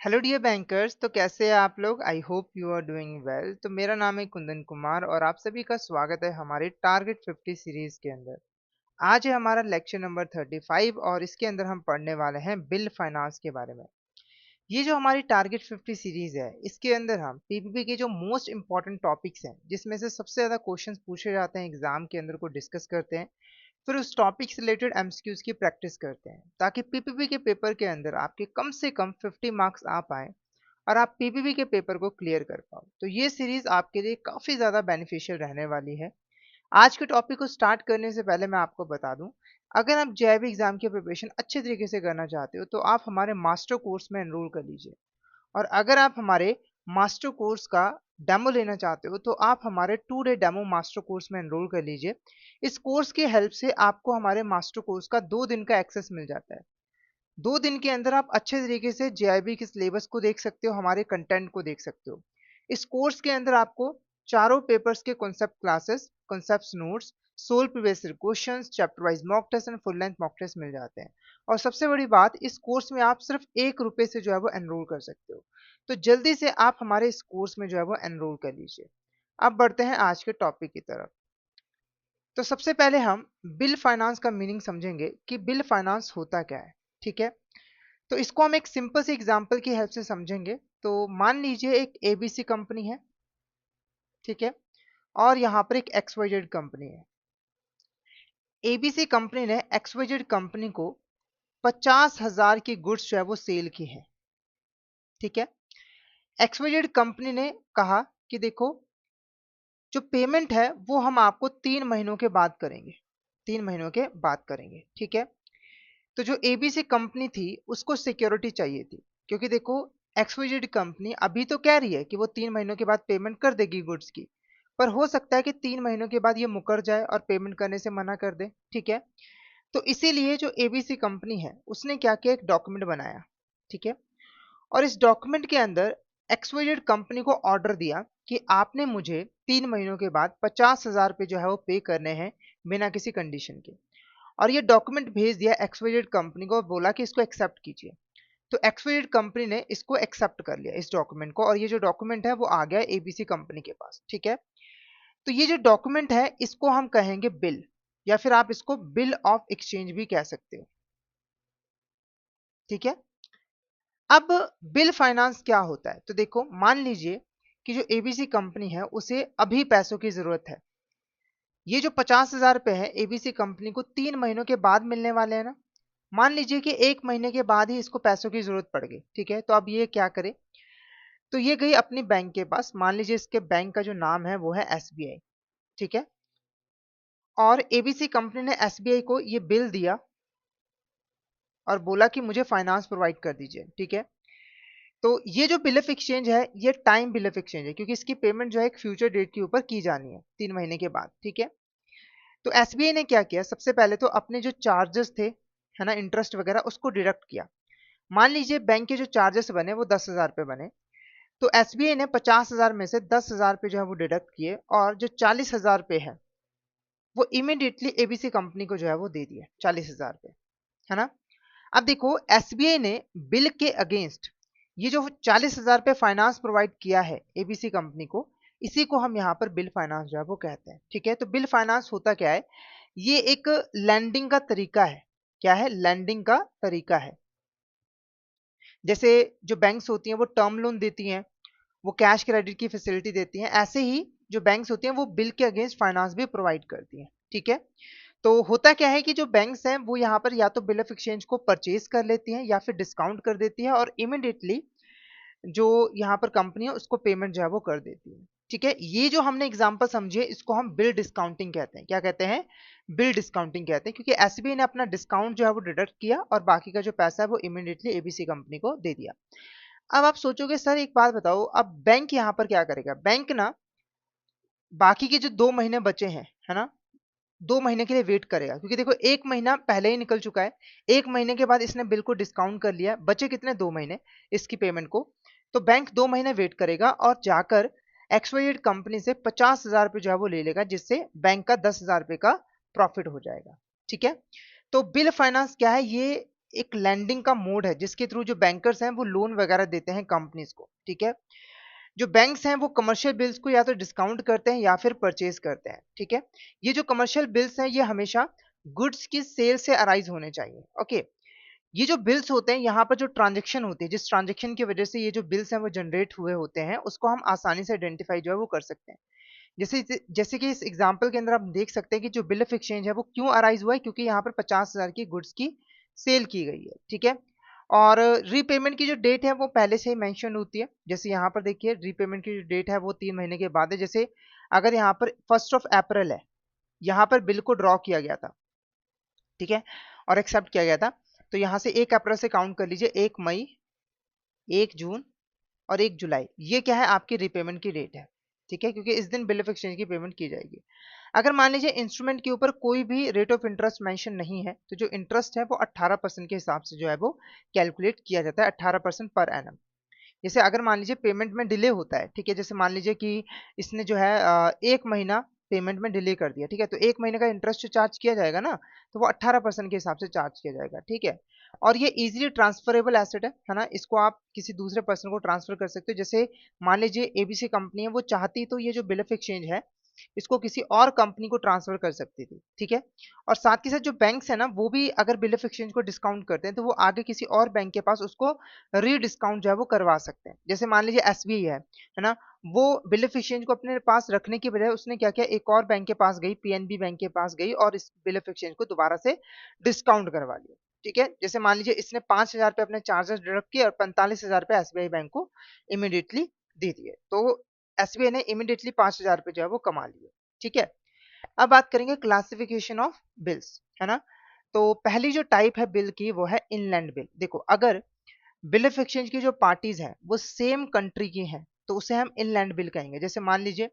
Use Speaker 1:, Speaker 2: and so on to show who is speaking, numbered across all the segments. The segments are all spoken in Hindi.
Speaker 1: Hello dear bankers. तो कैसे हैं आप लोग? I hope you are doing well. तो मेरा नाम है कुंदन कुमार और आप सभी का स्वागत है हमारे टारगेट 50 सीरीज के अंदर। आज है हमारा लेक्चर नंबर 35 और इसके अंदर हम पढ़ने वाले हैं बिल फाइनेंस के बारे में। ये जो हमारी टारगेट 50 सीरीज है इसके अंदर हम पीपीपी के जो मोस्ट इंपॉर्टेंट टॉपिक्स हैं जिसमें से सबसे ज़्यादा क्वेश्चंस पूछे जाते हैं एग्जाम के अंदर को डिस्कस करते हैं। फिर उस टॉपिक से रिलेटेड एमसीक्यूज की प्रैक्टिस करते हैं ताकि पीपीपी के पेपर के अंदर आपके कम से कम 50 मार्क्स आ पाए और आप पीपीपी के पेपर को क्लियर कर पाओ। तो ये सीरीज आपके लिए काफ़ी ज़्यादा बेनिफिशियल रहने वाली है। आज के टॉपिक को स्टार्ट करने से पहले मैं आपको बता दूं, अगर आप जेईई एग्जाम की प्रिपरेशन अच्छे तरीके से करना चाहते हो तो आप हमारे मास्टर कोर्स में एनरोल कर लीजिए। और अगर आप हमारे मास्टर कोर्स का डेमो लेना चाहते हो तो आप हमारे 2 डे डेमो मास्टर कोर्स में एनरोल कर लीजिए। इस कोर्स की हेल्प से आपको हमारे मास्टर कोर्स का 2 दिन का एक्सेस मिल जाता है। 2 दिन के अंदर आप अच्छे तरीके से जेआईबी के सिलेबस को देख सकते हो, हमारे कंटेंट को देख सकते हो। इस कोर्स के अंदर आपको चारों पेपर्स के concept classes, concept notes, solved previous questions, chapter wise mock test and full length mock test मिल जाते हैं। और सबसे बड़ी बात, इस कोर्स में आप सिर्फ 1 रुपए से जो है वो एनरोल कर सकते हो। तो जल्दी से आप हमारे इस कोर्स में जो है वो एनरोल कर लीजिए। अब बढ़ते हैं आज के टॉपिक की तरफ। तो सबसे पहले हम बिल फाइनेंस का मीनिंग समझेंगे कि बिल फाइनेंस होता क्या है। ठीक है, तो इसको हम एक सिंपल सी एग्जांपल की हेल्प से समझेंगे। तो मान लीजिए एक एबीसी कंपनी है, ठीक है, और यहाँ पर एक एक्सवाइजेड कंपनी है। एबीसी कंपनी ने एक्सवाइजेड कंपनी को 50,000 की गुड्स जो है वो सेल की है। ठीक है, एक्सवाइजेड कंपनी ने कहा कि देखो, जो पेमेंट है वो हम आपको 3 महीनों के बाद करेंगे, 3 महीनों के बाद करेंगे। ठीक है, तो जो एबीसी कंपनी थी उसको सिक्योरिटी चाहिए थी, क्योंकि देखो, एक्सवाइजेड कंपनी अभी तो कह रही है कि वो 3 महीनों के बाद पेमेंट कर देगी गुड्स की, पर हो सकता है कि 3 महीनों के बाद ये मुकर जाए और पेमेंट करने से मना कर दे। ठीक है, तो इसीलिए जो एबीसी कंपनी है उसने क्या किया, एक डॉक्यूमेंट बनाया। ठीक है, और इस डॉक्यूमेंट के अंदर एक्सवाइजेड कंपनी को ऑर्डर दिया कि आपने मुझे 3 महीनों के बाद 50,000 रुपये जो है वो पे करने हैं बिना किसी कंडीशन के। और ये डॉक्यूमेंट भेज दिया एक्सवाइजेड कंपनी को और बोला कि इसको एक्सेप्ट कीजिए। तो एक्सवाइजेड कंपनी ने इसको एक्सेप्ट कर लिया, इस डॉक्यूमेंट को, और ये जो डॉक्यूमेंट है वो आ गया एबीसी कंपनी के पास। ठीक है, तो ये जो डॉक्यूमेंट है इसको हम कहेंगे बिल, या फिर आप इसको बिल ऑफ एक्सचेंज भी कह सकते हो। ठीक है, अब बिल फाइनेंस क्या होता है? तो देखो, मान लीजिए कि जो एबीसी कंपनी है उसे अभी पैसों की जरूरत है। ये जो 50,000 रुपए है एबीसी कंपनी को 3 महीनों के बाद मिलने वाले हैं ना। मान लीजिए कि 1 महीने के बाद ही इसको पैसों की जरूरत पड़ गई। ठीक है, तो अब ये क्या करे? तो ये गई अपनी बैंक के पास। मान लीजिए इसके बैंक का जो नाम है वो है एसबीआई। ठीक है, और एबीसी कंपनी ने एसबीआई को ये बिल दिया और बोला कि मुझे फाइनेंस प्रोवाइड कर दीजिए। ठीक है, तो ये जो बिल ऑफ एक्सचेंज है ये टाइम बिल ऑफ एक्सचेंज है, क्योंकि इसकी पेमेंट जो है एक फ्यूचर डेट के ऊपर की जानी है 3 महीने के बाद। ठीक है, तो एसबीआई ने क्या किया, सबसे पहले तो अपने जो चार्जेस थे, है ना, इंटरेस्ट वगैरह, उसको डिडक्ट किया। मान लीजिए बैंक के जो चार्जेस बने वो 10,000 रुपये बने, तो एसबीआई ने 50,000 में से 10,000 रुपये जो है वो डिडक्ट किए और जो 40,000 रुपये है वो इमीडिएटली एबीसी कंपनी को जो है वो दे दिए, 40,000 रुपये, है ना। अब देखो, एसबीआई ने बिल के अगेंस्ट ये जो 40,000 रुपये फाइनेंस प्रोवाइड किया है एबीसी कंपनी को, इसी को हम यहाँ पर बिल फाइनेंस जो है वो कहते हैं। ठीक है, तो बिल फाइनेंस होता क्या है? ये एक लैंडिंग का तरीका है। क्या है? लैंडिंग का तरीका है। जैसे जो बैंक्स होती हैं वो टर्म लोन देती हैं, वो कैश क्रेडिट की फैसिलिटी देती हैं, ऐसे ही जो बैंक्स होती हैं वो बिल के अगेंस्ट फाइनेंस भी प्रोवाइड करती हैं। ठीक है, तो होता क्या है कि जो बैंक्स हैं वो यहाँ पर या तो बिल ऑफ एक्सचेंज को परचेज कर लेती हैं या फिर डिस्काउंट कर देती है और इमिडिएटली जो यहाँ पर कंपनी है उसको पेमेंट जो है वो कर देती है। ठीक है, ये जो हमने एग्जांपल समझे इसको हम बिल डिस्काउंटिंग कहते हैं। क्या कहते हैं? बिल डिस्काउंटिंग कहते हैं, क्योंकि एसबीआई ने अपना डिस्काउंट जो है वो डिडक्ट किया और बाकी का जो पैसा है वो इमीडिएटली एबीसी कंपनी को दे दिया। अब आप सोचोगे सर एक बात बताओ, अब बैंक यहाँ पर क्या करेगा? बैंक ना बाकी के जो 2 महीने बचे हैं, है ना, 2 महीने के लिए वेट करेगा, क्योंकि देखो 1 महीना पहले ही निकल चुका है। 1 महीने के बाद इसने बिल को डिस्काउंट कर लिया, बचे कितने? 2 महीने इसकी पेमेंट को। तो बैंक 2 महीने वेट करेगा और जाकर एक्सवाइजेड कंपनी से 50,000 रुपये जो है वो ले लेगा, जिससे बैंक का 10,000 रुपये का प्रॉफिट हो जाएगा। ठीक है, तो बिल फाइनेंस क्या है? ये एक लैंडिंग का मोड है जिसके थ्रू जो बैंकर्स हैं वो लोन वगैरह देते हैं कंपनीज को, ठीक है। जो बैंक्स हैं वो कमर्शियल बिल्स को या तो डिस्काउंट करते हैं या फिर परचेज करते हैं, ठीक है। ये जो कमर्शियल बिल्स हैं ये हमेशा गुड्स की सेल से अराइज होने चाहिए, ओके। ये जो बिल्स होते हैं यहाँ पर जो ट्रांजेक्शन होती है, जिस ट्रांजेक्शन की वजह से ये जो बिल्स हैं वो जनरेट हुए होते हैं, उसको हम आसानी से आइडेंटिफाई जो है वो कर सकते हैं। जैसे जैसे कि इस एग्जांपल के अंदर आप देख सकते हैं कि जो बिल ऑफ एक्सचेंज है वो क्यों अराइज हुआ है, क्योंकि यहाँ पर 50,000 की गुड्स की सेल की गई है, ठीक है। और रीपेमेंट की जो डेट है वो पहले से ही मेंशन होती है। जैसे यहाँ पर देखिए रीपेमेंट की जो डेट है वो 3 महीने के बाद है। जैसे अगर यहाँ पर 1 अप्रैल है, यहाँ पर बिल को ड्रॉ किया गया था, ठीक है, और एक्सेप्ट किया गया था, तो यहाँ से 1 अप्रैल से काउंट कर लीजिए, 1 मई, 1 जून और 1 जुलाई, ये क्या है आपकी रीपेमेंट की डेट है, ठीक है, क्योंकि इस दिन बिल ऑफ एक्सचेंज की पेमेंट की जाएगी। अगर मान लीजिए इंस्ट्रूमेंट के ऊपर कोई भी रेट ऑफ इंटरेस्ट मेंशन नहीं है, तो जो इंटरेस्ट है वो 18% के हिसाब से जो है वो कैलकुलेट किया जाता है, 18% पर एनम। जैसे अगर मान लीजिए पेमेंट में डिले होता है, ठीक है, जैसे मान लीजिए कि इसने जो है 1 महीना पेमेंट में डिले कर दिया, ठीक है, तो 1 महीने का इंटरेस्ट जो चार्ज किया जाएगा ना, तो वो 18% के हिसाब से चार्ज किया जाएगा, ठीक है। और ये इजीली ट्रांसफरेबल एसेट है ना, इसको आप किसी दूसरे पर्सन को ट्रांसफर कर सकते हो। जैसे मान लीजिए एबीसी कंपनी है, वो चाहती तो ये जो बिल ऑफ एक्सचेंज है इसको किसी और कंपनी को ट्रांसफर कर सकती थी, ठीक है। और साथ के साथ जो बैंक्स है ना, वो भी अगर बिल ऑफ एक्सचेंज को डिस्काउंट करते हैं तो वो आगे किसी और बैंक के पास उसको रीडिस्काउंट जो है वो करवा सकते हैं। जैसे मान लीजिए एसबीआई है ना, वो बिल ऑफ एक्सचेंज को अपने पास रखने की बजाय उसने क्या किया, एक और बैंक के पास गई, पीएनबी बैंक के पास गई और इस बिल ऑफ एक्सचेंज को दोबारा से डिस्काउंट करवा लिया, ठीक है। जैसे मान लीजिए इसने 5,000 रुपए अपने चार्जेस डिडक्ट किए और 45,000 रुपए एसबीआई बैंक को इमीडिएटली दे दिए, तो एसबीआई ने इमीडिएटली 5,000 रुपए जो है वो कमा लिए, ठीक है। अब बात करेंगे क्लासिफिकेशन ऑफ बिल्स, है ना। तो पहली जो टाइप है बिल की वो है इनलैंड बिल। देखो अगर बिल ऑफ एक्सचेंज की जो पार्टीज हैं वो सेम कंट्री की हैं तो उसे हम इनलैंड बिल कहेंगे। जैसे मान लीजिए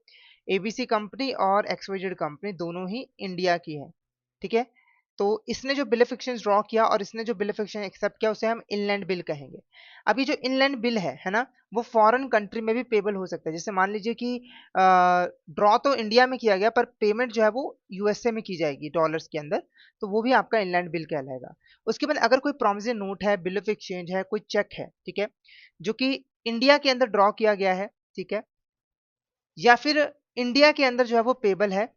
Speaker 1: एबीसी कंपनी और एक्सवाईजेड कंपनी दोनों ही इंडिया की है, ठीक है, तो इसने जो बिल ऑफ एक्सचेंज ड्रॉ किया और इसने जो बिल ऑफ एक्सचेंज एक्सेप्ट किया उसे हम इनलैंड बिल कहेंगे। अभी जो इनलैंड बिल है ना, वो फॉरेन कंट्री में भी पेबल हो सकता है। जैसे मान लीजिए कि ड्रॉ तो इंडिया में किया गया पर पेमेंट जो है वो यूएसए में की जाएगी डॉलर्स के अंदर, तो वो भी आपका इनलैंड बिल कहलाएगा। उसके बाद अगर कोई प्रोमिसरी नोट है, बिल ऑफ एक्सचेंज है, कोई चेक है, ठीक है, जो कि इंडिया के अंदर ड्रॉ किया गया है, ठीक है, या फिर इंडिया के अंदर जो है वो पेबल है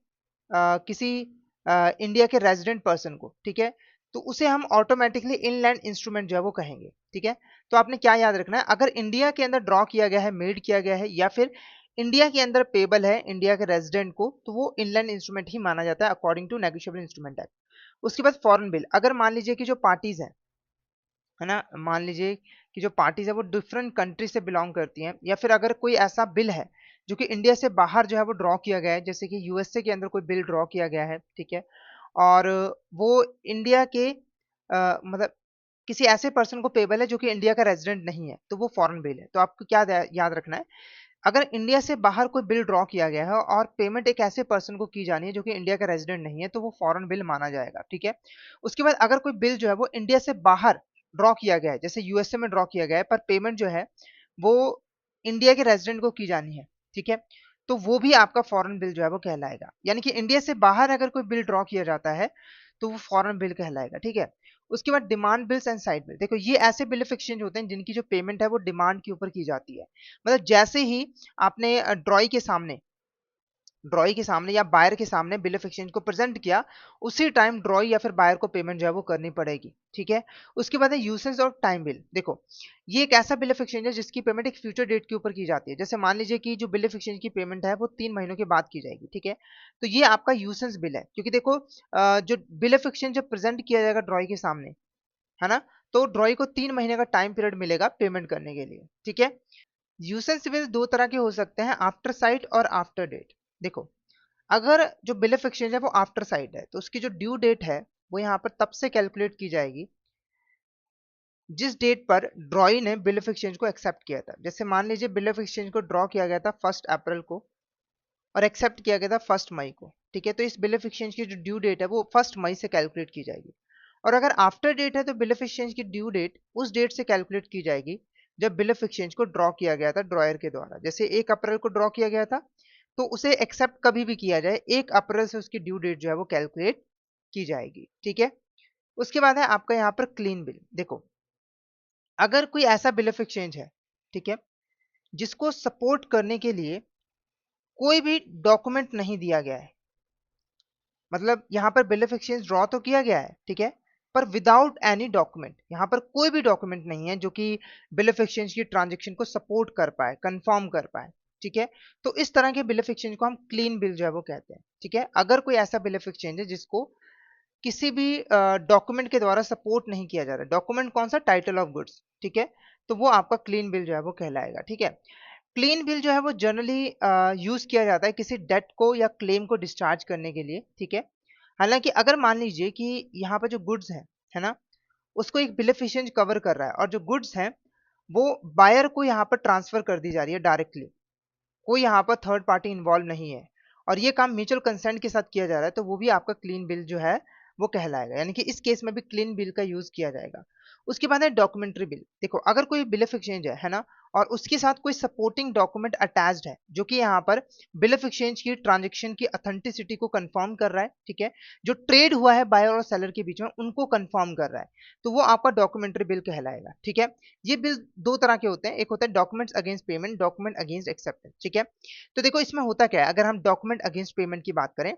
Speaker 1: किसी इंडिया के रेजिडेंट पर्सन को, ठीक है, तो उसे हम ऑटोमेटिकली इनलैंड इंस्ट्रूमेंट जो है वो कहेंगे, ठीक है। तो आपने क्या याद रखना है, अगर इंडिया के अंदर ड्रॉ किया गया है, मेड किया गया है, या फिर इंडिया के अंदर पेबल है इंडिया के रेजिडेंट को, तो वो इनलैंड इंस्ट्रूमेंट ही माना जाता है according to negotiable instrument act. उसके बाद फॉरेन बिल, अगर मान लीजिए कि जो पार्टीज है ना, मान लीजिए कि जो पार्टीज है वो डिफरेंट कंट्री से बिलोंग करती हैं, या फिर अगर कोई ऐसा बिल है जो कि इंडिया से बाहर जो है वो ड्रॉ किया गया है, जैसे कि यूएसए के अंदर कोई बिल ड्रॉ किया गया है, ठीक है, और वो इंडिया के मतलब किसी ऐसे पर्सन को पेबल है जो कि इंडिया का रेजिडेंट नहीं है, तो वो फॉरेन बिल है। तो आपको क्या याद रखना है, अगर इंडिया से बाहर कोई बिल ड्रॉ किया गया है और पेमेंट एक ऐसे पर्सन को की जानी है जो कि इंडिया का रेजिडेंट नहीं है, तो वो फॉरेन बिल माना जाएगा, ठीक है। उसके बाद अगर कोई बिल जो है वो इंडिया से बाहर ड्रॉ किया गया है, जैसे यूएसए में ड्रॉ किया गया है पर पेमेंट जो है वो इंडिया के रेजिडेंट को की जानी है, ठीक है, तो वो भी आपका फॉरेन बिल जो है वो कहलाएगा। यानी कि इंडिया से बाहर अगर कोई बिल ड्रॉ किया जाता है तो वो फॉरेन बिल कहलाएगा, ठीक है। उसके बाद demand bills and side bill, देखो ये ऐसे बिल ऑफ एक्सचेंज होते हैं जिनकी जो पेमेंट है वो डिमांड के ऊपर की जाती है। मतलब जैसे ही आपने ड्रॉई के सामने या बायर के सामने बिल ऑफ एक्सचेंज को प्रेजेंट किया, उसी टाइम ड्रॉई या फिर बायर को पेमेंट जो है वो करनी पड़ेगी, ठीक है। उसके बाद है यूसेज ऑफ टाइम बिल। देखो ये एक ऐसा बिल ऑफ एक्सचेंज है जिसकी पेमेंट एक फ्यूचर डेट के ऊपर की जाती है। जैसे मान लीजिए कि जो बिल ऑफ एक्सचेंज की पेमेंट है वो 3 महीनों के बाद की जाएगी, ठीक है, तो ये आपका यूसेज बिल है, क्योंकि देखो जो बिल ऑफ एक्सचेंज जब प्रेजेंट किया जाएगा ड्रॉई के सामने, है ना, तो ड्रॉई को 3 महीने का टाइम पीरियड मिलेगा पेमेंट करने के लिए, ठीक है। यूसेज बिल दो तरह के हो सकते हैं, आफ्टर साइट और आफ्टर डेट। देखो अगर जो बिल ऑफ एक्सचेंज है वो आफ्टर साइट है तो उसकी जो ड्यू डेट है वो यहाँ पर तब से कैलकुलेट की जाएगी जिस डेट पर ड्रॉई ने बिल ऑफ एक्सचेंज को एक्सेप्ट किया था। जैसे मान लीजिए बिल ऑफ एक्सचेंज को ड्रॉ किया गया था 1 अप्रैल को और एक्सेप्ट किया गया था 1 मई को, ठीक है, तो इस बिल ऑफ एक्सचेंज की जो ड्यू डेट है वो 1 मई से कैलकुलेट की जाएगी। और अगर आफ्टर डेट है तो बिल ऑफ एक्सचेंज की ड्यू डेट उस डेट से कैलकुलेट की जाएगी जब बिल ऑफ एक्सचेंज को ड्रॉ किया गया था ड्रॉयर के द्वारा। जैसे 1 अप्रैल को ड्रॉ किया गया था तो उसे एक्सेप्ट कभी भी किया जाए 1 अप्रैल से उसकी ड्यू डेट जो है वो कैलकुलेट की जाएगी, ठीक है। उसके बाद है आपका यहाँ पर क्लीन बिल। देखो, अगर कोई ऐसा बिल ऑफ एक्सचेंज है, ठीक है, जिसको सपोर्ट करने के लिए कोई भी डॉक्यूमेंट नहीं दिया गया है, मतलब यहाँ पर बिल ऑफ एक्सचेंज ड्रॉ तो किया गया है, ठीक है, पर विदाउट एनी डॉक्यूमेंट, यहाँ पर कोई भी डॉक्यूमेंट नहीं है जो कि बिल ऑफ एक्सचेंज की ट्रांजेक्शन को सपोर्ट कर पाए, कंफर्म कर पाए, ठीक है, तो इस तरह के बिल ऑफ एक्सचेंज को हम क्लीन बिल जो है वो कहते हैं, ठीक है। अगर कोई ऐसा बिल ऑफ एक्सचेंज है जिसको किसी भी डॉक्यूमेंट के द्वारा सपोर्ट नहीं किया जा रहा, डॉक्यूमेंट कौन सा, टाइटल ऑफ गुड्स, ठीक है, तो वो आपका क्लीन बिल जो है वो कहलाएगा, ठीक है। क्लीन बिल जो है वो जनरली यूज किया जाता है किसी डेट को या क्लेम को डिस्चार्ज करने के लिए, ठीक है। हालांकि अगर मान लीजिए कि यहाँ पर जो गुड्स है ना, उसको एक बिल ऑफ एक्सचेंज कवर कर रहा है और जो गुड्स हैं वो बायर को यहाँ पर ट्रांसफर कर दी जा रही है डायरेक्टली, कोई यहाँ पर थर्ड पार्टी इन्वॉल्व नहीं है और ये काम म्यूचुअल कंसेंट के साथ किया जा रहा है, तो वो भी आपका क्लीन बिल जो है वो कहलाएगा, यानी कि इस केस में भी क्लीन बिल का यूज किया जाएगा। उसके बाद है डॉक्यूमेंट्री बिल। देखो, अगर कोई बिल ऑफ एक्सचेंज है ना, और उसके साथ कोई सपोर्टिंग डॉक्यूमेंट अटैच्ड है जो कि यहाँ पर बिल ऑफ एक्सचेंज की ट्रांजेक्शन की ऑथेंटिसिटी को कंफर्म कर रहा है, ठीक है, जो ट्रेड हुआ है बायर और सेलर के बीच में उनको कंफर्म कर रहा है, तो वो आपका डॉक्यूमेंट्री बिल कहलाएगा, ठीक है। ये बिल दो तरह के होते हैं, एक होता है documents against payment, document against acceptance, ठीक है। तो देखो इसमें होता क्या है, अगर हम डॉक्यूमेंट अगेंस्ट पेमेंट की बात करें,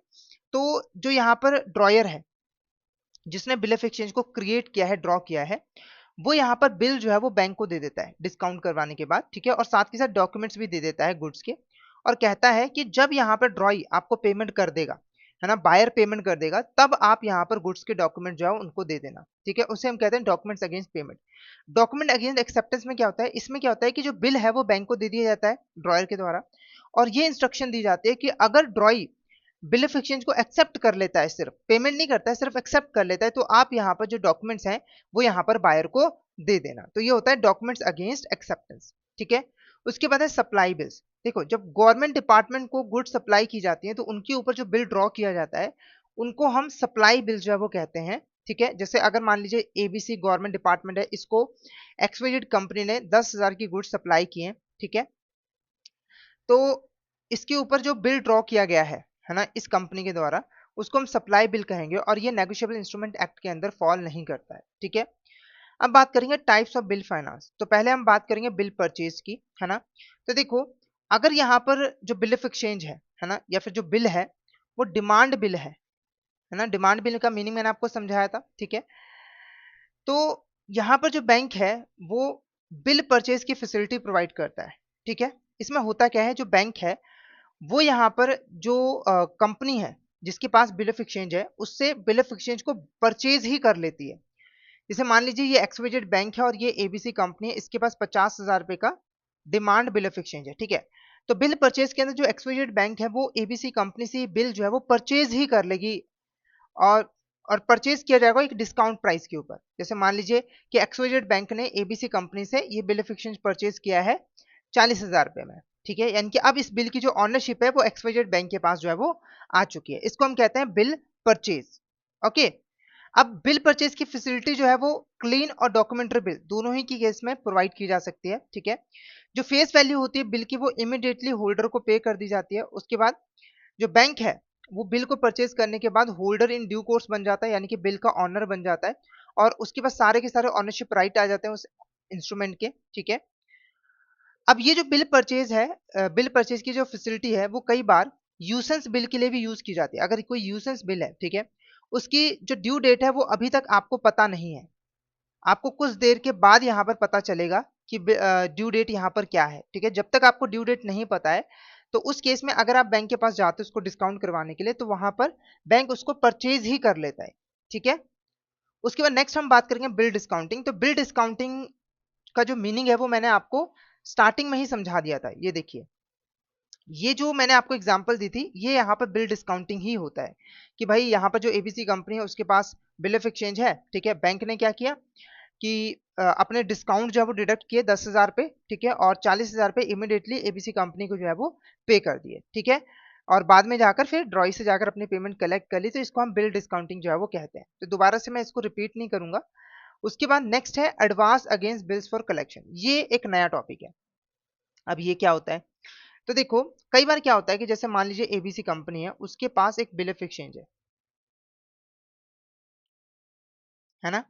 Speaker 1: तो जो यहाँ पर ड्रॉयर है जिसने बिल ऑफ एक्सचेंज को क्रिएट किया है, ड्रॉ किया है, वो यहाँ पर बिल जो है वो बैंक को दे देता है डिस्काउंट करवाने के बाद, ठीक है, और साथ के साथ डॉक्यूमेंट्स भी दे देता है गुड्स के, और कहता है कि जब यहाँ पर ड्रॉई आपको पेमेंट कर देगा, है ना, बायर पेमेंट कर देगा, तब आप यहाँ पर गुड्स के डॉक्यूमेंट जो है उनको दे देना, ठीक है, उसे हम कहते हैं documents against payment. Document against acceptance में क्या होता है, इसमें क्या होता है कि जो बिल है वो बैंक को दे दिया जाता है ड्रॉयर के द्वारा, और ये इंस्ट्रक्शन दी जाती है कि अगर ड्रॉई बिल ऑफ एक्सचेंज को एक्सेप्ट कर लेता है, सिर्फ पेमेंट नहीं करता है, सिर्फ एक्सेप्ट कर लेता है, तो आप यहाँ पर जो डॉक्यूमेंट्स हैं वो यहाँ पर बायर को दे देना, तो ये होता है डॉक्यूमेंट्स अगेंस्ट एक्सेप्टेंस, ठीक है। उसके बाद है सप्लाई बिल्स। देखो, जब गवर्नमेंट डिपार्टमेंट को गुड सप्लाई की जाती है तो उनके ऊपर जो बिल ड्रॉ किया जाता है उनको हम सप्लाई बिल जो है वो कहते हैं, ठीक है। जैसे अगर मान लीजिए एबीसी गवर्नमेंट डिपार्टमेंट है, इसको एक्सवाइजेड कंपनी ने 10,000 की गुड्स सप्लाई किए, ठीक है, तो इसके ऊपर जो बिल ड्रॉ किया गया है ना, इस कंपनी के द्वारा, उसको हम सप्लाई बिल कहेंगे और ये नेगोशिएबल इंस्ट्रूमेंट एक्ट के अंदर फॉल नहीं करता है, ठीक है। अब बात करेंगे टाइप्स ऑफ बिल फाइनेंस। तो पहले हम बात करेंगे बिल परचेज की, है ना। तो देखो, अगर यहाँ पर जो बिल ऑफ एक्सचेंज है ना, या फिर जो बिल है वो डिमांड बिल है ना, डिमांड बिल का मीनिंग मैंने आपको समझाया था, ठीक है। तो यहाँ पर जो बैंक है वो बिल परचेज की फैसिलिटी प्रोवाइड करता है, ठीक है। इसमें होता क्या है, जो बैंक है वो यहाँ पर जो कंपनी है जिसके पास बिल ऑफ एक्सचेंज है उससे बिल ऑफ एक्सचेंज को परचेज ही कर लेती है। जैसे मान लीजिए ये एक्सवाइजेड बैंक है और ये एबीसी कंपनी है, इसके पास 50,000 रुपए का डिमांड बिल ऑफ एक्सचेंज है, ठीक है। तो बिल परचेज के अंदर जो एक्सवाइजेड बैंक है वो एबीसी कंपनी से बिल जो है वो परचेज ही कर लेगी, और परचेज किया जाएगा एक डिस्काउंट प्राइस के ऊपर। जैसे मान लीजिए कि एक्सवाइजेड बैंक ने एबीसी कंपनी से ये बिल ऑफ एक्सचेंज परचेज किया है 40,000 रुपए में, ठीक है, यानी कि अब इस बिल की जो ऑनरशिप है वो एक्सवाइजेड बैंक के पास जो है वो आ चुकी है, इसको हम कहते हैं बिल परचेज, ओके। अब बिल परचेज की फैसिलिटी जो है वो क्लीन और डॉक्यूमेंट्री बिल दोनों ही की केस में प्रोवाइड की जा सकती है, ठीक है। जो फेस वैल्यू होती है बिल की वो इमीडिएटली होल्डर को पे कर दी जाती है। उसके बाद जो बैंक है वो बिल को परचेज करने के बाद होल्डर इन ड्यू कोर्स बन जाता है, यानी कि बिल का ऑनर बन जाता है, और उसके बाद सारे के सारे ऑनरशिप राइट आ जाते हैं उस इंस्ट्रूमेंट के, ठीक है। अब ये जो बिल परचेज है, बिल परचेज की जो फैसिलिटी है वो कई बार यूसेंस बिल के लिए भी यूज की जाती है। अगर कोई यूसेंस बिल है, ठीक है, उसकी जो ड्यू डेट है वो अभी तक आपको पता नहीं है, आपको कुछ देर के बाद यहाँ पर पता चलेगा कि ड्यू डेट यहाँ पर क्या है, ठीक है। जब तक आपको ड्यू डेट नहीं पता है तो उस केस में अगर आप बैंक के पास जाते हो उसको डिस्काउंट करवाने के लिए, तो वहां पर बैंक उसको परचेज ही कर लेता है, ठीक है। उसके बाद नेक्स्ट हम बात करेंगे बिल डिस्काउंटिंग। तो बिल डिस्काउंटिंग का जो मीनिंग है वो मैंने आपको स्टार्टिंग में ही समझा दिया था। ये देखिए, ये जो मैंने आपको एग्जांपल दी थी ये यहाँ पर बिल डिस्काउंटिंग ही होता है, कि भाई यहाँ पर जो एबीसी कंपनी है उसके पास बिल ऑफ एक्सचेंज है, ठीक है, बैंक ने क्या किया कि अपने डिस्काउंट जो है वो डिडक्ट किए 10,000 पे, ठीक है, और 40,000 पे इमीडिएटली एबीसी कंपनी को जो है वो पे कर दिए, ठीक है, और बाद में जाकर फिर ड्रॉई से जाकर अपनी पेमेंट कलेक्ट कर ली, तो इसको हम बिल डिस्काउंटिंग जो है वो कहते हैं। तो दोबारा से मैं इसको रिपीट नहीं करूंगा। उसके बाद नेक्स्ट है advance against bills for collection. ये एक नया टॉपिक है। अब ये क्या होता है, तो देखो कई बार क्या होता है कि जैसे मान लीजिए एबीसी कंपनी है, उसके पास एक बिल ऑफ एक्सचेंज है, है ना,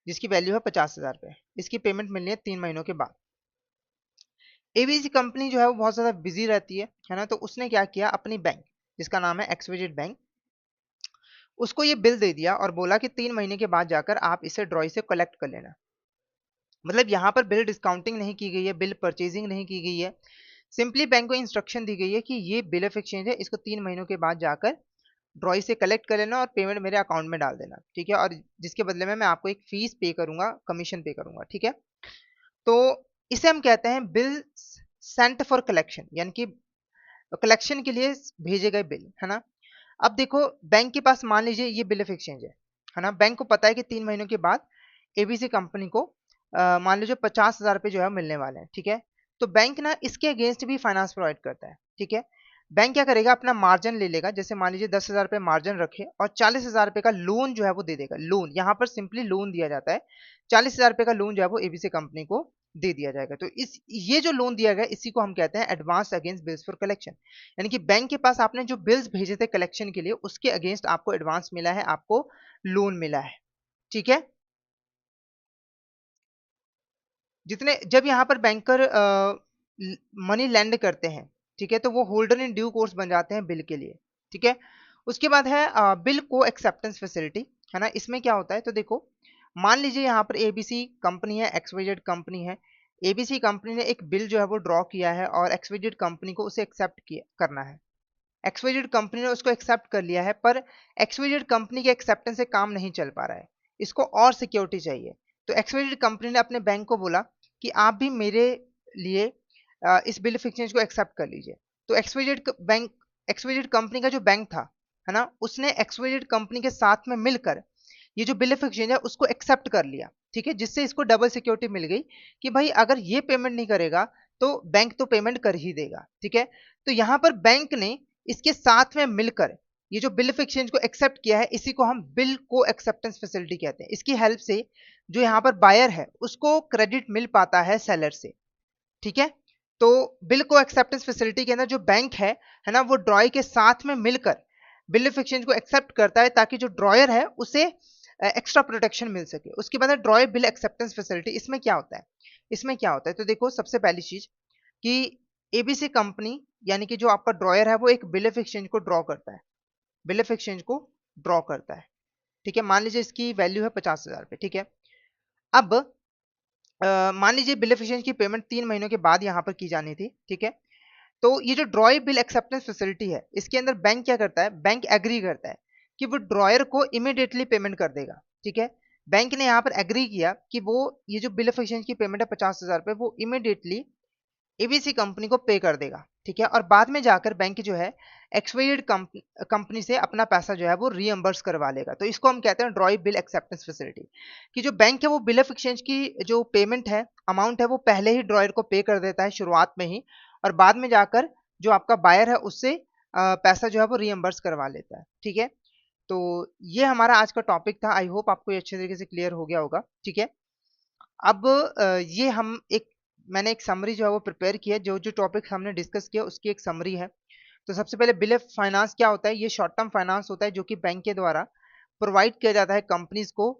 Speaker 1: जिसकी वैल्यू है 50,000 रुपये। इसकी पेमेंट मिलनी है 3 महीनों के बाद। एबीसी कंपनी जो है वो बहुत ज़्यादा बिजी रहती है ना, तो उसने क्या किया, अपनी बैंक जिसका नाम है एक्सवाईजेड बैंक, उसको ये बिल दे दिया और बोला कि 3 महीने के बाद जाकर आप इसे ड्रॉई से कलेक्ट कर लेना। मतलब यहाँ पर बिल डिस्काउंटिंग नहीं की गई है, बिल परचेजिंग नहीं की गई है, सिंपली बैंक को इंस्ट्रक्शन दी गई है कि ये बिल ऑफ एक्सचेंज है, इसको 3 महीनों के बाद जाकर ड्रॉई से कलेक्ट कर लेना और पेमेंट मेरे अकाउंट में डाल देना, ठीक है, और जिसके बदले में मैं आपको एक फीस पे करूंगा, कमीशन पे करूंगा, ठीक है। तो इसे हम कहते हैं बिल सेंट फॉर कलेक्शन, यानी कि कलेक्शन के लिए भेजे गए बिल, है ना। अब देखो, बैंक के पास मान लीजिए ये बिल ऑफ एक्सचेंज है ना, बैंक को पता है कि 3 महीनों के बाद एबीसी कंपनी को मान लीजिए 50,000 रुपये जो है मिलने वाले हैं, ठीक है। तो बैंक ना इसके अगेंस्ट भी फाइनेंस प्रोवाइड करता है, ठीक है। बैंक क्या करेगा, अपना मार्जिन ले लेगा, जैसे मान लीजिए 10,000 रुपये मार्जिन रखे और 40,000 रुपये का लोन जो है वो दे देगा। लोन यहाँ पर सिंपली लोन दिया जाता है, 40,000 रुपये का लोन जो है वो एबीसी कंपनी को दे दिया जाएगा। तो इस ये जो लोन दिया गया इसी को हम कहते हैं advance against bills for collection, यानी कि बैंक के पास आपने जो बिल्स भेजे थे कलेक्शन के लिए उसके अगेंस्ट आपको एडवांस मिला है, आपको लोन मिला है, ठीक है। जितने जब यहाँ पर बैंकर मनी लैंड करते हैं, ठीक है, तो वो होल्डर इन ड्यू कोर्स बन जाते हैं बिल के लिए, ठीक है। उसके बाद है बिल को एक्सेप्टेंस फैसिलिटी, है ना। इसमें क्या होता है, तो देखो, मान लीजिए यहाँ पर एबीसी कंपनी है, एक्सवाईजेड कंपनी है, एबीसी कंपनी ने एक बिल जो है वो ड्रॉ किया है और एक्सवाईजेड कंपनी को उसे एक्सेप्ट किया करना है। एक्सवाईजेड कंपनी ने उसको एक्सेप्ट कर लिया है, पर एक्सवाईजेड कंपनी के एक्सेप्टेंस से काम नहीं चल पा रहा है, इसको और सिक्योरिटी चाहिए। तो एक्सवाईजेड कंपनी ने अपने बैंक को बोला कि आप भी मेरे लिए इस बिल ऑफ एक्सचेंज को एक्सेप्ट कर लीजिए। तो एक्सवाईजेड कंपनी का जो बैंक था, है ना, उसने एक्सवाईजेड कंपनी के साथ में मिलकर ये जो बिल ऑफ एक्सचेंज है उसको एक्सेप्ट कर लिया, ठीक है, जिससे इसको डबल सिक्योरिटी मिल गई कि भाई अगर ये पेमेंट नहीं करेगा तो बैंक तो पेमेंट कर ही देगा, ठीक है। तो यहाँ पर बैंक ने इसके साथ में मिलकर ये जो बिल ऑफ एक्सचेंज को एक्सेप्ट किया है इसी को हम बिल को एक्सेप्टेंस फैसिलिटी कहते हैं। इसकी हेल्प से जो यहाँ पर बायर है उसको क्रेडिट मिल पाता है सेलर से, ठीक है। तो बिल को एक्सेप्टेंस फैसिलिटी के अंदर जो बैंक है ना, वो ड्रॉय के साथ में मिलकर बिल ऑफ एक्सचेंज को एक्सेप्ट करता है ताकि जो ड्रॉयर है उसे एक्स्ट्रा प्रोटेक्शन मिल सके। उसके बाद है ड्रॉय बिल एक्सेप्टेंस फैसिलिटी। इसमें क्या होता है, इसमें क्या होता है, तो देखो, सबसे पहली चीज कि एबीसी कंपनी यानी कि जो आपका ड्रॉयर है वो एक बिल ऑफ एक्सचेंज को ड्रॉ करता है, बिल ऑफ एक्सचेंज को ड्रॉ करता है, ठीक है। मान लीजिए इसकी वैल्यू है 50,000 रुपये, ठीक है। अब मान लीजिए बिल ऑफ एक्सचेंज की पेमेंट 3 महीनों के बाद यहाँ पर की जानी थी, ठीक है। तो ये जो ड्रॉय बिल एक्सेप्टेंस फैसिलिटी है इसके अंदर बैंक क्या करता है, बैंक एग्री करता है कि वो ड्रॉयर को इमीडिएटली पेमेंट कर देगा, ठीक है। बैंक ने यहाँ पर एग्री किया कि वो ये जो बिल ऑफ एक्सचेंज की पेमेंट है 50,000 रुपये वो इमीडिएटली एबीसी कंपनी को पे कर देगा, ठीक है। और बाद में जाकर बैंक जो है एक्सवाईजेड कंपनी से अपना पैसा जो है वो रीएम्बर्स करवा लेगा। तो इसको हम कहते हैं ड्रॉय बिल एक्सेप्टेंस फैसिलिटी, कि जो बैंक है वो बिल ऑफ एक्सचेंज की जो पेमेंट है, अमाउंट है, वो पहले ही ड्रॉयर को पे कर देता है शुरुआत में ही, और बाद में जाकर जो आपका बायर है उससे पैसा जो है वो रीएम्बर्स करवा लेता है, ठीक है। तो ये हमारा आज का टॉपिक था। आई होप आपको ये अच्छे तरीके से क्लियर हो गया होगा, ठीक है। अब ये हम एक मैंने एक समरी जो है वो प्रिपेयर किया है, जो जो टॉपिक हमने डिस्कस किया उसकी एक समरी है। तो सबसे पहले बिल ऑफ फाइनेंस क्या होता है, ये शॉर्ट टर्म फाइनेंस होता है जो कि बैंक के द्वारा प्रोवाइड किया जाता है कंपनीज को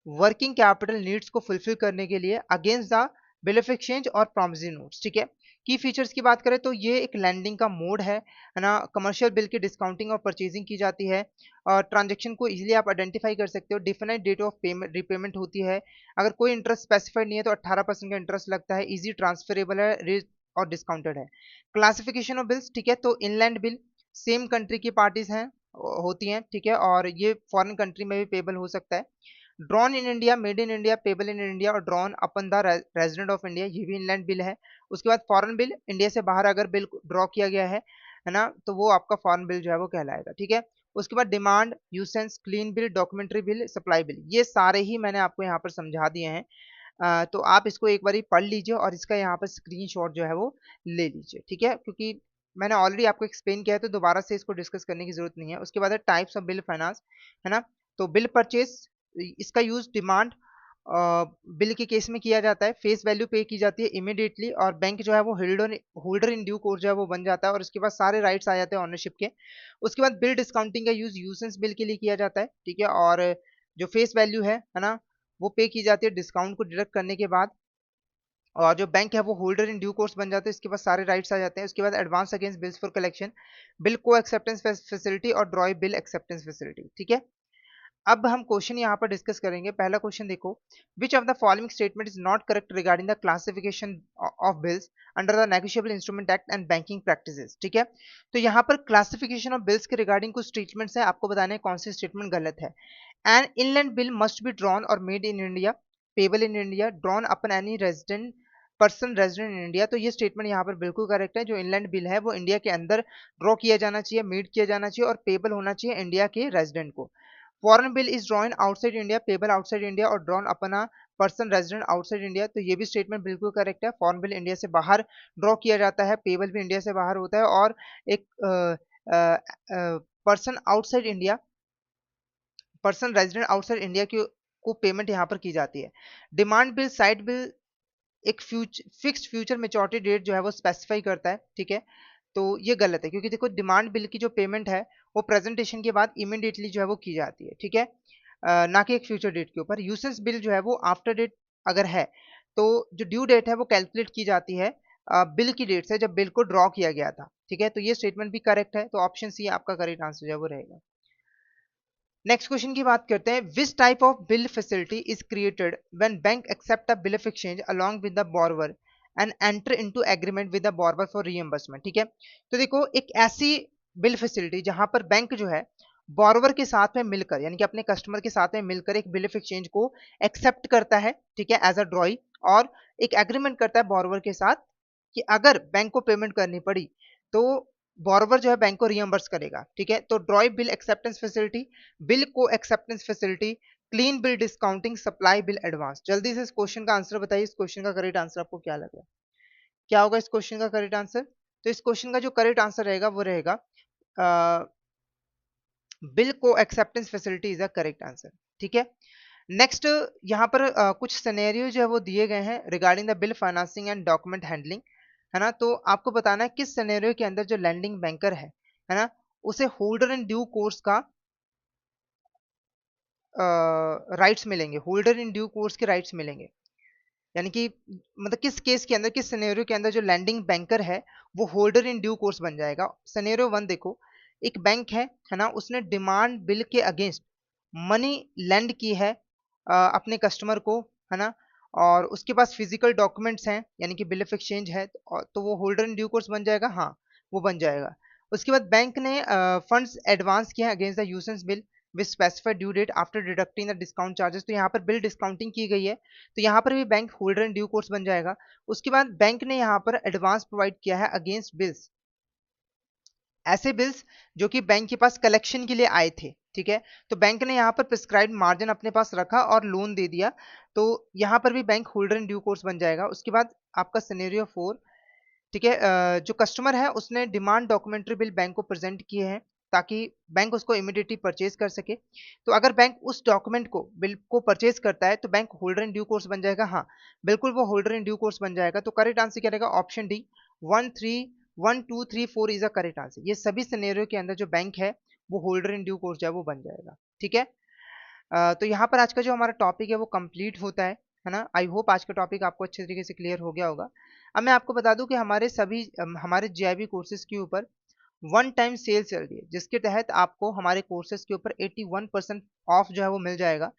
Speaker 1: वर्किंग कैपिटल नीड्स को फुलफिल करने के लिए against the bill of exchange और प्रॉमिसरी नोट्स, ठीक है। की फीचर्स की बात करें तो ये एक लैंडिंग का मोड है ना। कमर्शियल बिल की डिस्काउंटिंग और परचेजिंग की जाती है, और ट्रांजेक्शन को इजीली आप आइडेंटिफाई कर सकते हो। Definite date of payment repayment होती है, अगर कोई इंटरेस्ट स्पेसिफाइड नहीं है तो 18% का इंटरेस्ट लगता है। इजी ट्रांसफरेबल है और डिस्काउंटेड है। क्लासिफिकेशन ऑफ बिल्स, ठीक है, तो इनलैंड बिल सेम कंट्री की पार्टीज हैं होती हैं, ठीक है, और ये फॉरेन कंट्री में भी पेबल हो सकता है। Drawn in India, made in India, payable in India और drawn upon the resident of India, ये भी इनलैंड बिल है। उसके बाद फॉरेन बिल, इंडिया से बाहर अगर बिल ड्रॉ किया गया है ना, तो वो आपका फॉरेन बिल जो है वो कहलाएगा, ठीक है। उसके बाद demand, usance, clean bill, documentary bill, supply bill, ये सारे ही मैंने आपको यहाँ पर समझा दिए हैं। तो आप इसको एक बार पढ़ लीजिए और इसका यहाँ पर स्क्रीनशॉट जो है वो ले लीजिए, ठीक है, क्योंकि मैंने ऑलरेडी आपको एक्सप्लेन किया है तो दोबारा से इसको डिस्कस करने की जरूरत नहीं है। उसके बाद है टाइप्स ऑफ बिल फाइनेंस, है ना। तो बिल परचेज, इसका यूज डिमांड बिल के केस में किया जाता है। फेस वैल्यू पे की जाती है इमीडिएटली, और बैंक जो है वो होल्डर इन ड्यू कोर्स जो है वो बन जाता है, और उसके बाद सारे राइट्स आ जाते हैं ऑनरशिप के। उसके बाद बिल डिस्काउंटिंग का यूज यूसेंस बिल के लिए किया जाता है, ठीक है, और जो फेस वैल्यू है ना, वो पे की जाती है डिस्काउंट को डिडक्ट करने के बाद, और जो बैंक है वो होल्डर इन ड्यू कोर्स बन जाते हैं, इसके पास सारे राइट्स आ जाते हैं। उसके बाद advance against bills for collection, bill को एक्सेप्टेंस फैसिलिटी और ड्रॉय बिल एक्सेप्टेंस फैसिलिटी। ठीक है, अब हम क्वेश्चन यहाँ पर डिस्कस करेंगे। पहला क्वेश्चन देखो, which of the following statement is not correct regarding the classification of bills under the negotiable instrument act and banking practices. ठीक है, तो यहाँ पर क्लासिफिकेशन ऑफ बिल्स के रिगार्डिंग कुछ स्टेटमेंट्स हैं, आपको बताने हैं कौन सी स्टेटमेंट गलत है। An inland bill must be drawn और made in India, payable in India, drawn upon any resident person resident in India. तो ये स्टेटमेंट यहाँ पर बिल्कुल करेक्ट है। जो इनलैंड बिल है वो इंडिया के अंदर ड्रॉ किया जाना चाहिए, मेड किया जाना चाहिए और पेबल होना चाहिए इंडिया के रेजिडेंट को। Foreign bill is drawn outside India, payable outside India और ड्रॉन अपना पर्सन रेजिडेंट आउटसाइड इंडिया। तो ये भी स्टेटमेंट बिल्कुल करेक्ट है। फॉरेन बिल इंडिया से बाहर ड्रॉ किया जाता है, पेबल भी इंडिया से बाहर होता है, और एक person outside India, person resident outside India की को पेमेंट यहाँ पर की जाती है। डिमांड बिल, साइड बिल एक फिक्स्ड फ्यूचर मेच्योरिटी डेट जो है वो स्पेसिफाई करता है। ठीक है, तो ये गलत है, क्योंकि देखो डिमांड बिल की जो पेमेंट है वो प्रेजेंटेशन के बाद इमीडिएटली जो है वो की जाती है। ठीक है, ना कि एक फ्यूचर डेट के ऊपर। यूसेंस बिल जो है वो आफ्टर डेट अगर है तो जो ड्यू डेट है वो कैलकुलेट की जाती है बिल की डेट से, जब बिल को ड्रॉ किया गया था। ठीक है, तो ये स्टेटमेंट भी करेक्ट है, तो ऑप्शन सी आपका करेक्ट आंसर जो है वो रहेगा। नेक्स्ट क्वेश्चन की बात करते हैं, which type of bill facility is created when bank accept a bill of exchange along with the borrower and enter into agreement with the borrower for reimbursement. ठीक है, तो देखो एक ऐसी बिल फैसिलिटी जहां पर बैंक जो है बोरोवर के साथ में मिलकर, यानी कि अपने कस्टमर के साथ में मिलकर एक बिल ऑफ एक्सचेंज को एक्सेप्ट करता है। ठीक है, एज अ ड्रॉई, और एक एग्रीमेंट करता है बोरोवर के साथ कि अगर बैंक को पेमेंट करनी पड़ी तो बोरोवर जो है बैंक को रियम्बर्स करेगा। ठीक है, तो drawee bill acceptance facility, bill को acceptance facility, clean bill discounting, supply bill advance. जल्दी से इस क्वेश्चन का आंसर बताइए, इस क्वेश्चन का करेक्ट आंसर आपको क्या लग रहा है, क्या होगा इस क्वेश्चन का करेक्ट आंसर? तो इस क्वेश्चन का जो करेक्ट आंसर रहेगा वो रहेगा बिल को acceptance facility is a correct answer. ठीक है, नेक्स्ट यहाँ पर कुछ सिनेरियो जो है वो दिए गए हैं regarding the bill financing and document handling, है ना। तो आपको बताना है किस सिनेरियो के अंदर जो लैंडिंग बैंकर है ना, उसे होल्डर इन ड्यू कोर्स का राइट्स मिलेंगे, होल्डर इन ड्यू कोर्स के राइट्स मिलेंगे। यानी कि मतलब किस केस के अंदर, किस सिनेरियो के अंदर जो लैंडिंग बैंकर है वो होल्डर इन ड्यू कोर्स बन जाएगा। सिनेरियो वन देखो, एक बैंक है ना, उसने डिमांड बिल के अगेंस्ट मनी लेंड की है अपने कस्टमर को, है ना, और उसके पास फिजिकल डॉक्यूमेंट्स हैं, यानी कि बिल ऑफ एक्सचेंज है, तो वो होल्डर इन ड्यू कोर्स बन जाएगा, हाँ वो बन जाएगा। उसके बाद बैंक ने फंड्स एडवांस किए हैं against the usance bill with specified due date after deducting the discount charges. तो यहाँ पर बिल डिस्काउंटिंग की गई है, तो यहाँ पर भी bank holder in due course बन जाएगा। उसके बाद बैंक ने यहाँ पर एडवांस प्रोवाइड किया है अगेंस्ट बिल्स, ऐसे बिल्स जो कि बैंक के पास कलेक्शन के लिए आए थे। ठीक है, तो बैंक ने यहाँ पर प्रिस्क्राइब्ड मार्जिन अपने पास रखा और लोन दे दिया, तो यहाँ पर भी bank holder in due course बन जाएगा। उसके बाद आपका सिनेरियो फोर, ठीक है, जो कस्टमर है उसने डिमांड डॉक्यूमेंट्री बिल बैंक को प्रेजेंट किए हैं ताकि बैंक उसको इमीडिएटली परचेज कर सके। तो अगर बैंक उस डॉक्यूमेंट को, बिल को परचेज करता है तो bank holder in due course बन जाएगा, हाँ बिल्कुल वो होल्डर इन ड्यू कोर्स बन जाएगा। तो करेक्ट आंसर क्या रहेगा? Option D, 1 2 3 4 is a correct answer. ये सभी सिनेरियो के अंदर जो बैंक है वो होल्डर इन ड्यू कोर्स जो है वो बन जाएगा। ठीक है, तो यहाँ पर आज का जो हमारा टॉपिक है वो कंप्लीट होता है ना। आई होप आज का टॉपिक आपको अच्छे तरीके से क्लियर हो गया होगा। अब मैं आपको बता दूं कि हमारे सभी हमारे जीआईबी कोर्सेज के ऊपर वन टाइम सेल चल रही है, जिसके तहत आपको हमारे कोर्सेज के ऊपर 81% ऑफ जो है वो मिल जाएगा।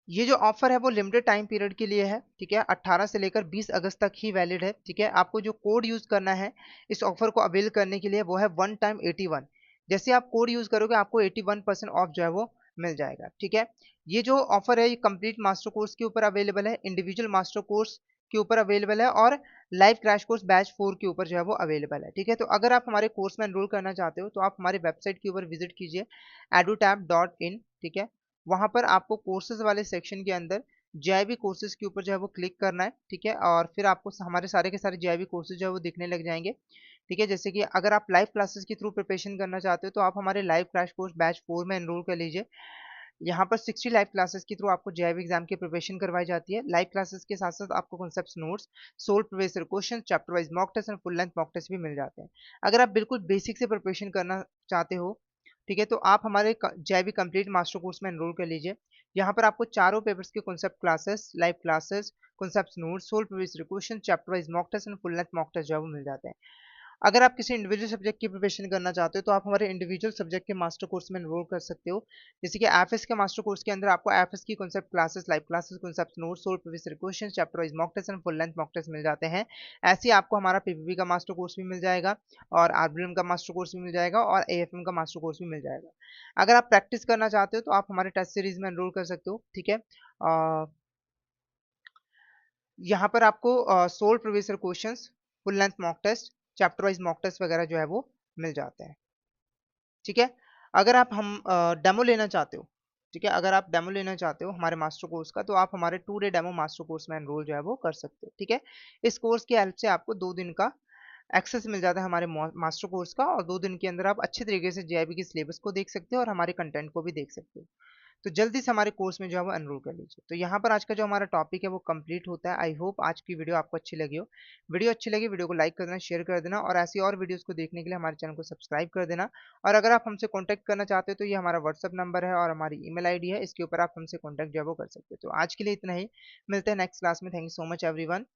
Speaker 1: ये जो ऑफर है वो लिमिटेड टाइम पीरियड के लिए है। ठीक है, 18 से लेकर 20 अगस्त तक ही वैलिड है। ठीक है, आपको जो कोड यूज करना है इस ऑफर को अवेल करने के लिए वो है वन टाइम 81। जैसे आप कोड यूज करोगे आपको 81% ऑफ जो है वो मिल जाएगा। ठीक है, ये जो ऑफर है ये कंप्लीट मास्टर कोर्स के ऊपर अवेलेबल है, इंडिविजुअल मास्टर कोर्स के ऊपर अवेलेबल है, और लाइव क्रैश कोर्स बैच 4 के ऊपर जो है वो अवेलेबल है। ठीक है, तो अगर आप हमारे कोर्स में एनरोल करना चाहते हो तो आप हमारे वेबसाइट के ऊपर विजिट कीजिए edutap.in। ठीक है, वहां पर आपको कोर्सेज वाले सेक्शन के अंदर जीआईबी कोर्सेज के ऊपर जो है वो क्लिक करना है। ठीक है, और फिर आपको हमारे सारे के सारे जीआईबी कोर्सेज जो है वो दिखने लग जाएंगे। ठीक है, जैसे कि अगर आप लाइव क्लासेस के थ्रू प्रिपरेशन करना चाहते हो तो आप हमारे लाइव क्रैश कोर्स बैच 4 में एनरोल कर लीजिए। यहाँ पर 60 लाइव क्लासेस के थ्रू आपको जेईई एग्जाम की प्रिपरेशन करवाई जाती है। लाइव क्लासेस के साथ साथ आपको concepts notes, solve previous year question, chapter wise mock test and full length mock test भी मिल जाते हैं। अगर आप बिल्कुल बेसिक से प्रिपरेशन करना चाहते हो ठीक है, तो आप हमारे जेबी कंप्लीट मास्टर कोर्स में एनरोल कर लीजिए। यहाँ पर आपको चारों पेपर्स के concept classes, live classes, concept notes, solve previous question, chapter wise mock test and full length mock test जो है वो मिल जाते हैं। अगर आप किसी इंडिविजुअल सब्जेक्ट की प्रिपरेशन करना चाहते हो तो आप हमारे इंडिविजुअल सब्जेक्ट के मास्टर कोर्स में एनरोल कर सकते हो। जैसे कि एफएस के मास्टर कोर्स के अंदर आपको एफएस की concept classes, live classes, concept notes, solve previous question, chapter wise mock test and full length mock test मिल जाते हैं। ऐसे ही आपको हमारा पीपीपी का मास्टर कोर्स भी मिल जाएगा और आरबीएम का मास्टर कोर्स भी मिल जाएगा और एएफएम का मास्टर कोर्स भी मिल जाएगा। अगर आप प्रैक्टिस करना चाहते हो तो आप हमारे टेस्ट सीरीज में एनरोल कर सकते हो। ठीक है, यहाँ पर आपको solve previous questions, full length mock test, chapter wise mock test वगैरह जो है वो मिल जाते हैं। ठीक है, अगर आप हम डेमो लेना चाहते हो, ठीक है, अगर आप डेमो लेना चाहते हो हमारे मास्टर कोर्स का तो आप हमारे 2 डे डेमो मास्टर कोर्स में एनरोल जो है वो कर सकते हो। ठीक है, इस कोर्स की हेल्प से आपको 2 दिन का एक्सेस मिल जाता है हमारे मास्टर कोर्स का और 2 दिन के अंदर आप अच्छे तरीके से जेआईबी की सिलेबस को देख सकते हो और हमारे कंटेंट को भी देख सकते हो। तो जल्दी से हमारे कोर्स में जो है वो एनरोल कर लीजिए। तो यहाँ पर आज का जो हमारा टॉपिक है वो कंप्लीट होता है। आई होप आज की वीडियो आपको अच्छी लगी हो। वीडियो अच्छी लगी वीडियो को लाइक कर देना, शेयर कर देना और ऐसी और वीडियोस को देखने के लिए हमारे चैनल को सब्सक्राइब कर देना। और अगर आप हमसे कॉन्टैक्ट करना चाहते हो तो ये हमारा व्हाट्सअप नंबर है और हमारी ईमेल आईडी है, इसके ऊपर आप हमसे कॉन्टैक्ट जो है वो कर सकते हो। तो आज के लिए इतना ही, मिलते हैं नेक्स्ट क्लास में। Thank you so much everyone.